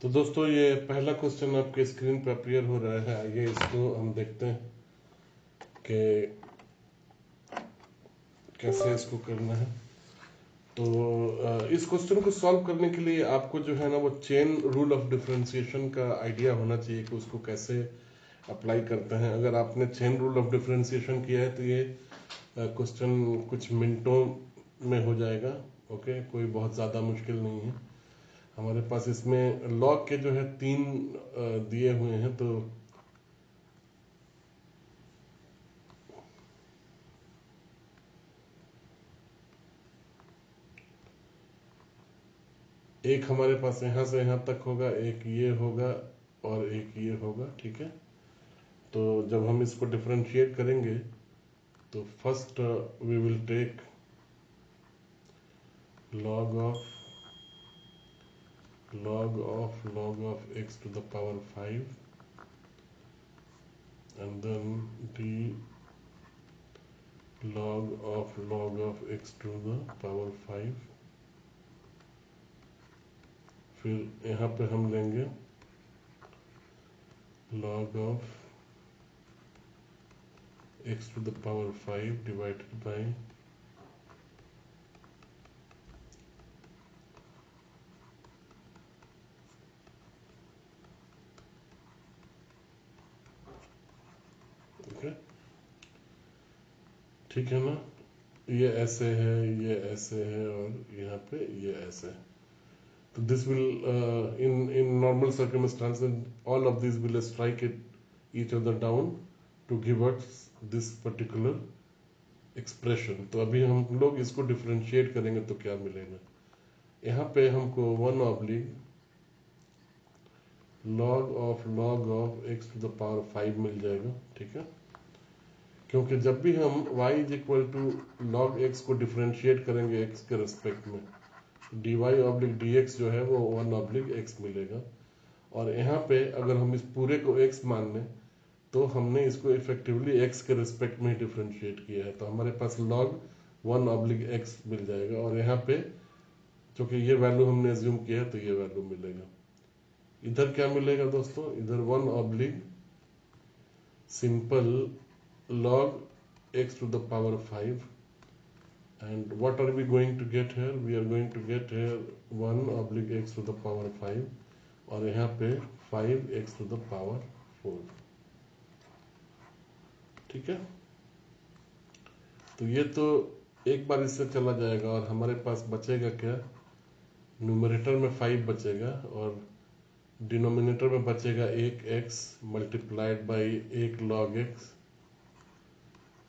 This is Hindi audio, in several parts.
तो दोस्तों ये पहला क्वेश्चन आपके स्क्रीन पर अपीयर हो रहा है। आइए इसको हम देखते हैं कि कैसे इसको करना है। तो इस क्वेश्चन को सॉल्व करने के लिए आपको जो है ना वो चेन रूल ऑफ डिफरेंशिएशन का आइडिया होना चाहिए कि उसको कैसे अप्लाई करते हैं। अगर आपने चेन रूल ऑफ डिफरेंशिएशन किया है तो ये क्वेश्चन कुछ मिनटों में हो जाएगा। ओके, कोई बहुत ज़्यादा मुश्किल नहीं है। हमारे पास इसमें लॉग के जो है 3 दिए हुए हैं। तो एक हमारे पास यहाँ से यहाँ तक होगा, एक ये होगा और एक ये होगा। ठीक है, तो जब हम इसको डिफरेंशिएट करेंगे तो first we will take log of x to the power 5 and then d log of x to the power 5। फिर यहाँ पे हम लेंगे log of x to the power 5 divided by okay. ठीक है ना, ये ऐसे है, ये ऐसे है और यहाँ पे ये ऐसे है। तो this will in normal circumstances all of these will strike each other down to give us this particular expression। तो अभी हम लोग इसको डिफरेंशिएट करेंगे तो क्या मिलेगा। यहाँ पे हमको 1/log of x to the power 5 मिल जाएगा। ठीक है, क्योंकि जब भी हम y is equal to log x को डिफरेंशिएट करेंगे x के रिस्पेक्ट में, dy ऑब्लिक dx जो है वो 1/x मिलेगा। और यहाँ पे अगर हम इस पूरे को x मान लें तो हमने इसको इफेक्टिवली x के रिस्पेक्ट में डिफरेंशिएट किया है। तो हमारे पास log 1/x मिल जाएगा और यहाँ पे क्योंकि ये वैल्यू हमने एज्यूम किया है तो ये वैल्यू मिलेगा। इधर क्या मिलेगा दोस्तों, इधर 1/ simple log x to the power 5 and what are we going to get here, we are going to get here 1/x to the power 5 और यहाँ पे 5x to the power 4। ठीक है, तो ये तो एक बार इससे चला जाएगा और हमारे पास बचेगा क्या, न्यूमरेटर में 5 बचेगा और डिनोमिनेटर में बचेगा एक x मल्टीप्लाइड बाई एक log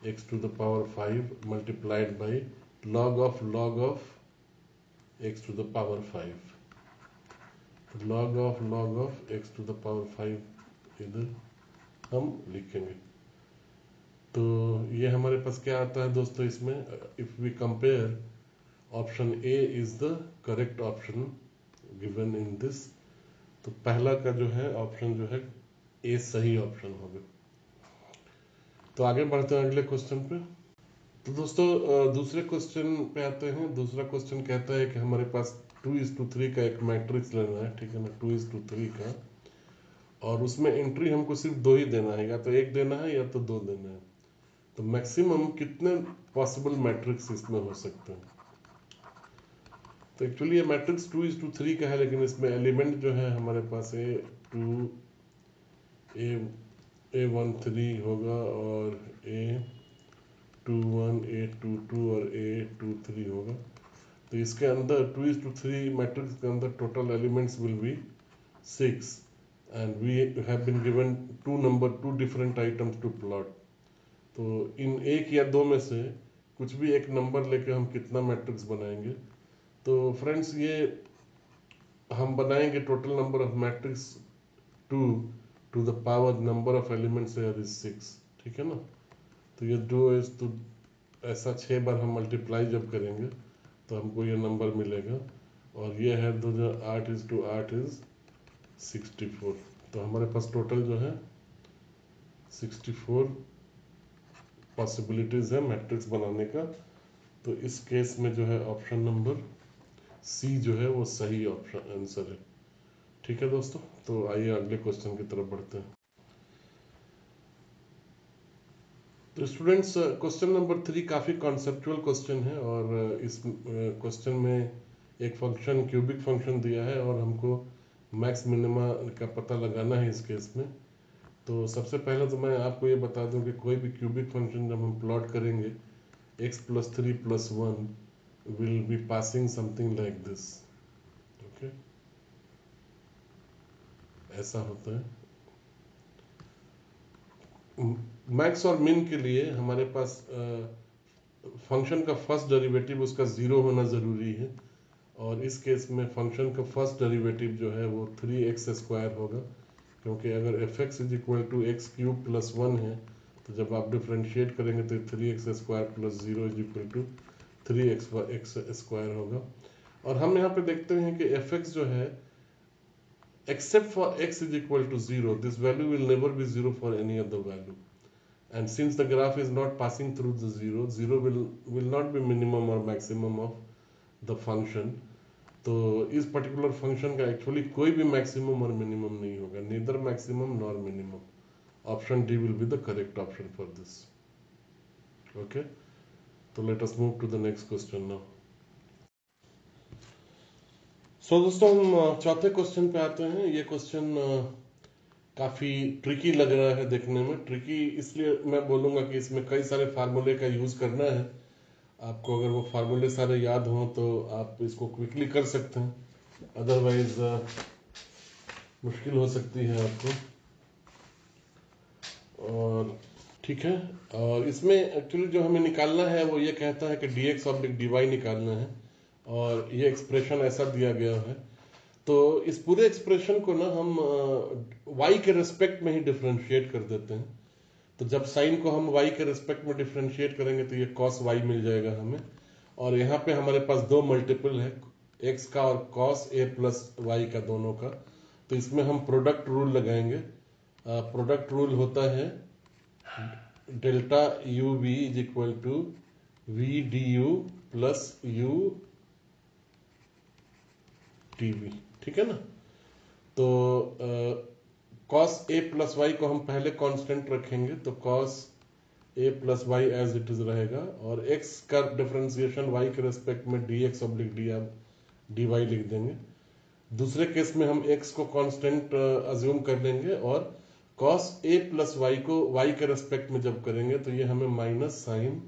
x to the power 5 multiplied by log of x to the power 5। log of x to the power 5 इधर हम लिखेंगे। तो ये हमारे पास क्या आता है दोस्तों, इसमें if we compare option A is the correct option given in this. तो पहला का जो है ऑप्शन जो है ए सही ऑप्शन होगा। तो आगे बढ़ते हैं अगले क्वेश्चन पे। तो दोस्तों दूसरे क्वेश्चन पे आते हैं। दूसरा क्वेश्चन कहता है कि हमारे पास 2:3 का एक मैट्रिक्स लेना है। ठीक है ना, 2:3 का, और उसमें एंट्री हमको सिर्फ 2 ही देना है, या तो 1 देना है या तो 2 देना है। तो मैक्सिमम कितने पॉसिबल मैट्रिक्स इसमें हो सकते हैं। तो एक्चुअली ये मैट्रिक्स 2:3 का है, लेकिन इसमें एलिमेंट जो है हमारे पास A2 A13 होगा और A21 A22 और A23 होगा। तो इसके अंदर 2:3 मैट्रिक्स के अंदर total elements will be 6 and we have been given two different items to plot। तो इन एक या दो में से कुछ भी एक नंबर लेके हम कितना मैट्रिक्स बनाएंगे। तो फ्रेंड्स ये हम बनाएंगे total number of matrix 2 to the power number of elements here is 6। ठीक है ना, तो ये 2 is तो ऐसा 6 बार हम मल्टीप्लाई जब करेंगे तो हमको ये नंबर मिलेगा। और ये है 8 is 8 is 64। तो हमारे पास टोटल जो है 64 पॉसिबिलिटीज है मैट्रिक्स बनाने का। तो इस केस में जो है ऑप्शन नंबर सी जो है वो सही ऑप्शन आंसर है। ठीक है दोस्तों, तो आइए अगले क्वेश्चन की तरफ बढ़ते हैं। तो स्टूडेंट्स, क्वेश्चन नंबर 3 काफ़ी कॉन्सेप्चुअल क्वेश्चन है और इस क्वेश्चन में एक फंक्शन क्यूबिक फंक्शन दिया है और हमको मैक्स मिनिमा का पता लगाना है इस केस में। तो सबसे पहले तो मैं आपको ये बता दूं कि कोई भी क्यूबिक फंक्शन जब हम प्लॉट करेंगे x + 3 + 1 will be passing something like this. Okay, ऐसा होता है। मैक्स और मिन के लिए हमारे पास फंक्शन का फर्स्ट डेरिवेटिव उसका 0 होना ज़रूरी है और इस केस में फंक्शन का फर्स्ट डेरिवेटिव जो है वो 3x² होगा, क्योंकि अगर f(x) = x³ + 1 है तो जब आप डिफ्रेंशिएट करेंगे तो 3x² + 0 = 3x² होगा। और हम यहाँ पे देखते हैं कि f(x) जो है except for x = 0, this value will never be 0 for any other value. And since the graph is not passing through the 0, 0 will not be minimum or maximum of the function. तो इस पर्टिकुलर फंक्शन का एक्चुअली कोई भी मैक्सिमम और मिनिमम नहीं होगा, neither maximum nor minimum. Option D will be the correct option for this. Okay, तो let us move to the next question now. So दोस्तों, हम चौथे क्वेश्चन पे आते हैं। ये क्वेश्चन काफ़ी ट्रिकी लग रहा है देखने में। ट्रिकी इसलिए मैं बोलूँगा कि इसमें कई सारे फार्मूले का यूज़ करना है। आपको अगर वो फार्मूले सारे याद हों तो आप इसको क्विकली कर सकते हैं, अदरवाइज मुश्किल हो सकती है आपको। और ठीक है, और इसमें एक्चुअली जो हमें निकालना है वो ये कहता है कि dx/dy निकालना है और ये एक्सप्रेशन ऐसा दिया गया है। तो इस पूरे एक्सप्रेशन को ना हम y के रेस्पेक्ट में ही डिफ्रेंशिएट कर देते हैं। तो जब साइन को हम y के रेस्पेक्ट में डिफ्रेंशिएट करेंगे तो ये cos y मिल जाएगा हमें। और यहाँ पे हमारे पास दो मल्टीपल है, x का और cos a + y का, दोनों का। तो इसमें हम प्रोडक्ट रूल लगाएंगे। प्रोडक्ट रूल होता है delta u v = v du + u dv, ठीक है ना। तो cos a + y को हम पहले कांस्टेंट रखेंगे, तो cos a + y as it is रहेगा और x का डिफरेंशिएशन y के रेस्पेक्ट में dx/dy लिख देंगे। दूसरे केस में हम x को कांस्टेंट अज्यूम कर लेंगे और cos a + y को y के रेस्पेक्ट में जब करेंगे तो ये हमें माइनस साइन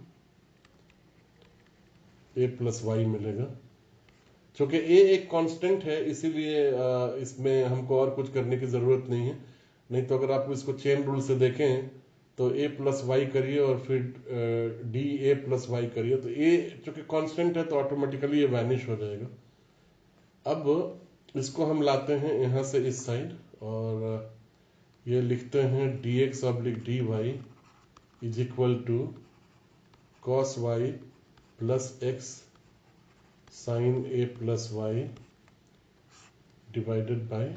a + y मिलेगा। चूंकि a एक कांस्टेंट है इसीलिए इसमें हमको और कुछ करने की जरूरत नहीं है। नहीं तो अगर आप इसको चेन रूल से देखें तो a + y करिए और फिर dA + y करिए, तो a चूंकि कांस्टेंट है तो ऑटोमेटिकली ये वैनिश हो जाएगा। अब इसको हम लाते हैं यहाँ से इस साइड और ये लिखते हैं dx/dy = cos y + x sin a + y divided by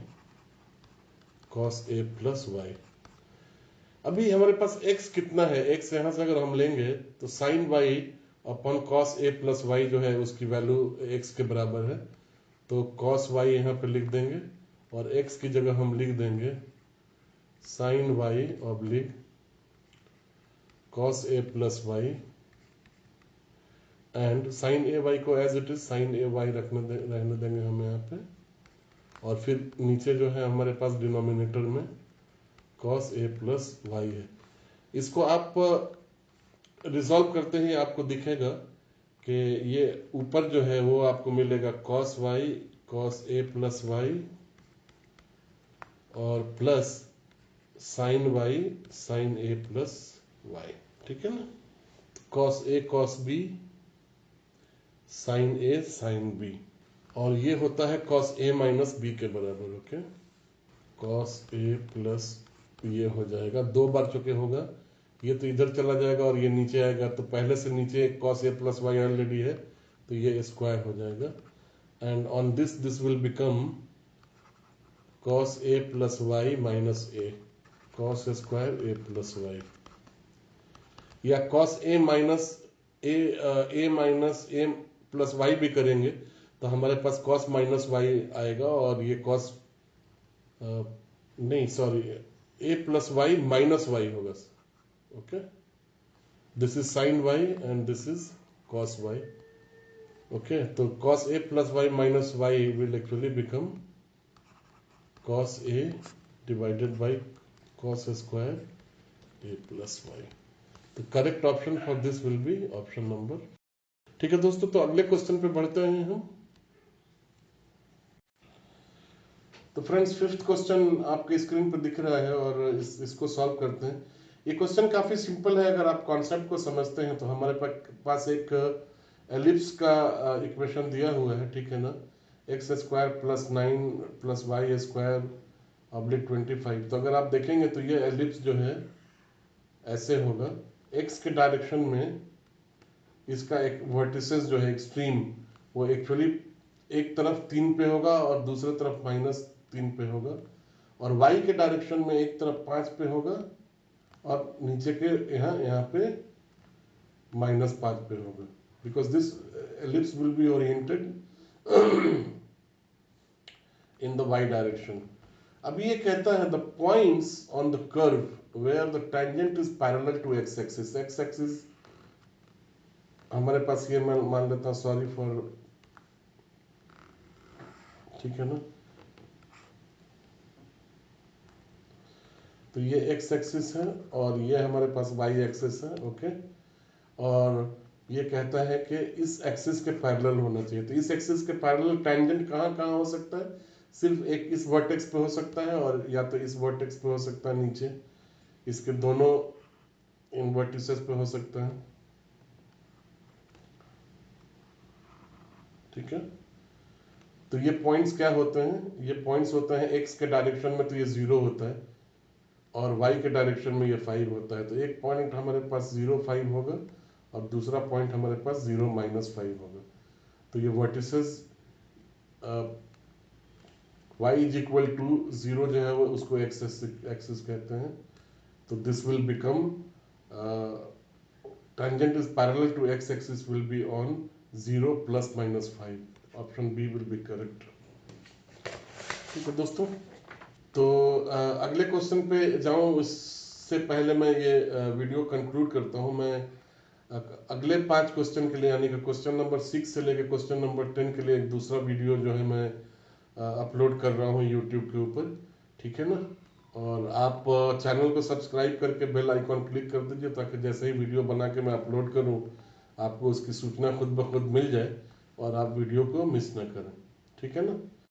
cos a + y। अभी हमारे पास x कितना है, x यहाँ से अगर हम लेंगे तो sin y upon cos a + y जो है उसकी वैल्यू x के बराबर है। तो cos y यहाँ पे लिख देंगे और x की जगह हम लिख देंगे sin y / cos a + y and sin a y को as it is sin a y रहने देंगे हम यहाँ पे। और फिर नीचे जो है हमारे पास डिनोमिनेटर में cos a + y है। इसको आप रिजॉल्व करते ही आपको दिखेगा कि ये ऊपर जो है वो आपको मिलेगा cos y cos a + y और plus sin y sin a + y, ठीक है ना। cos a cos b sin a sin b और ये होता है cos a - b के बराबर। ओके, cos a प्लस ये हो जाएगा, दो बार चुके होगा, ये तो इधर चला जाएगा और ये नीचे आएगा, तो पहले से नीचे cos a + y ऑलरेडी है तो ये स्क्वायर हो जाएगा। And on this will become cos a + y - a, cos square a + y, या cos a + y भी करेंगे तो हमारे पास cos - y आएगा और ये cos नहीं sorry, a plus y minus y होगा। Okay, this is sine y and this is cos y. Okay, तो cos a plus y minus y will actually become cos a divided by cos square a plus y. The correct option for this will be option number। ठीक है दोस्तों, तो अगले क्वेश्चन पे बढ़ते हैं हम। तो फ्रेंड्स, फिफ्थ क्वेश्चन आपके स्क्रीन पर दिख रहा है और इसको सॉल्व करते हैं। ये क्वेश्चन काफी सिंपल है, अगर आप कॉन्सेप्ट को समझते हैं तो। हमारे पास एक एलिप्स का इक्वेशन दिया हुआ है, ठीक है ना, x square plus 9 plus y square oblique 25। तो अगर आप देखेंगे तो ये एलिप्स जो है ऐसे होगा। एक्स के डायरेक्शन में इसका एक वर्टिसेस जो है एक्सट्रीम, वो एक्चुअली एक तरफ 3 पे होगा और दूसरी तरफ -3 पे होगा, और वाई के डायरेक्शन में एक तरफ 5 पे होगा और नीचे के यहाँ पे -5 पे होगा, because this ellipse will be oriented in the y direction। अब ये कहता है the points on the curve where the tangent is parallel to x axis। x axis हमारे पास ये मैं मान लेता हूँ, सॉरी फॉर, ठीक है ना, तो ये x एक्सिस है और ये हमारे पास y एक्सिस है। ओके, और ये कहता है कि इस एक्सिस के पैरेलल होना चाहिए। तो इस एक्सिस के पैरेलल टेंजेंट कहाँ कहाँ हो सकता है? सिर्फ एक इस वर्टेक्स पे हो सकता है, और या तो इस वर्टेक्स पे हो सकता है, नीचे इसके दोनों इन वर्टिसेस पे हो सकता है। ठीक है, तो ये पॉइंट्स क्या होते हैं? ये पॉइंट्स होते हैं एक्स के डायरेक्शन में तो ये 0 होता है और वाई के डायरेक्शन में ये 5 होता है। तो एक पॉइंट हमारे पास 0 5 होगा और दूसरा पॉइंट हमारे पास 0 -5 होगा। तो ये vertices y is equal to 0 जो है वो उसको एक्सिस कहते हैं। तो this will become tangent is parallel to x axis will be on 0 ± 5। Option B will be correct. ठीक है दोस्तों, तो अगले क्वेश्चन पे जाऊं उससे पहले मैं ये वीडियो कंक्लूड करता हूं। मैं अगले 5 क्वेश्चन के लिए, यानी कि क्वेश्चन नंबर 6 से लेकर क्वेश्चन नंबर 10 के लिए एक दूसरा वीडियो जो है मैं अपलोड कर रहा हूँ यूट्यूब के ऊपर। ठीक है ना, और आप चैनल को सब्सक्राइब करके बेल आइकॉन क्लिक कर दीजिए, ताकि जैसे ही वीडियो बना के मैं अपलोड करूँ आपको उसकी सूचना खुद ब खुद मिल जाए और आप वीडियो को मिस ना करें। ठीक है ना।